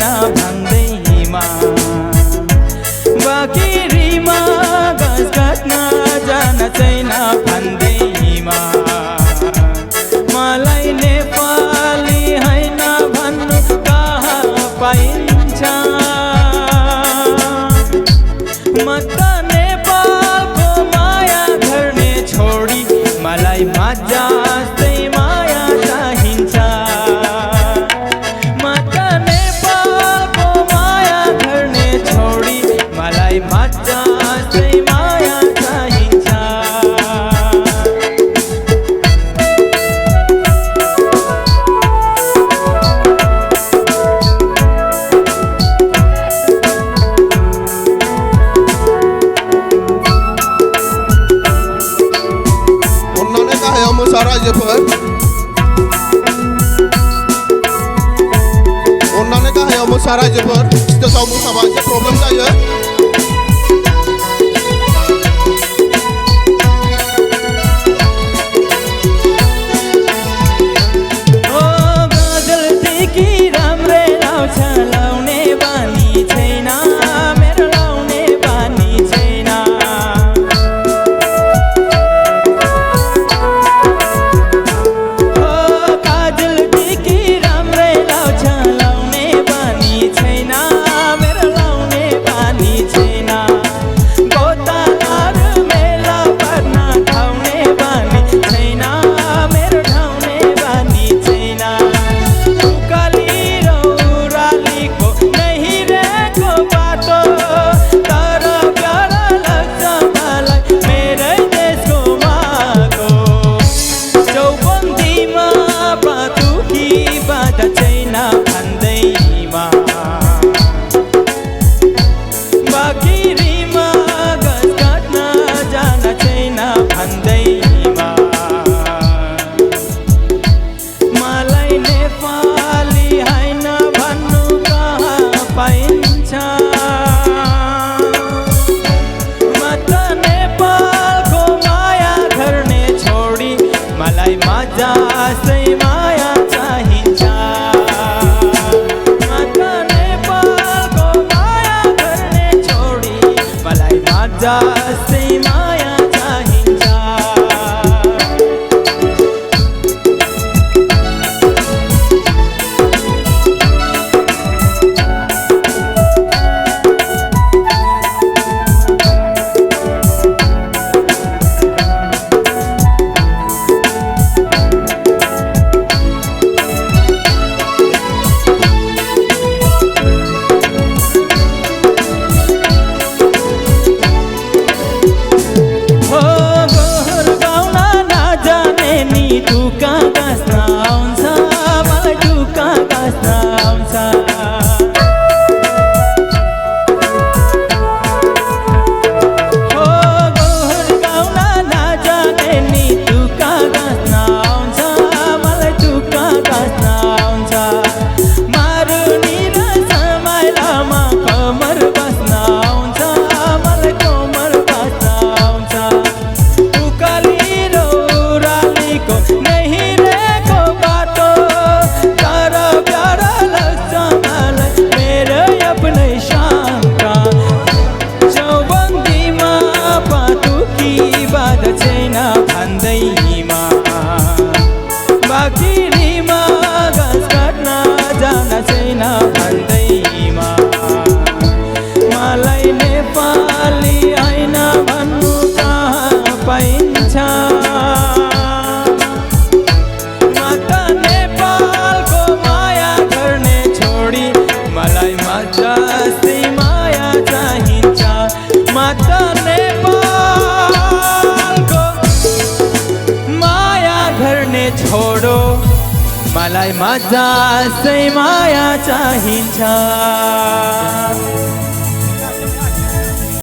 भन्दैमा बाँकीमा घाँस काट्न जान छैन भन्दैमा मलाई नेपाली हैन भन्नु कहाँ पाइन्छ म त नेपालको माया गर्ने छोडी मलाई मजा जस्तै माया चाहिन्छ म त नेपालको माया गर्ने छोडी मलाई मजा जस्तै माया चाहिन्छ अन्नानै गाहायाव मोसा रायजोफोर स्टेजआव मोसाबा एसे प्रब्लेम जायो जस्तै माया चाहिन्छ बाँकीमा घाँस काट्न जान छैन भन्दैमा मलाई नेपाली हैन भन्नु कहाँ पाइन्छ म त नेपालको माया गर्ने छोडी मलाई मजा जस्तै माया चाहिन्छ म त नेपालको माया गर्ने छोडो मलाई मजा जस्तै माया चाहिन्छ।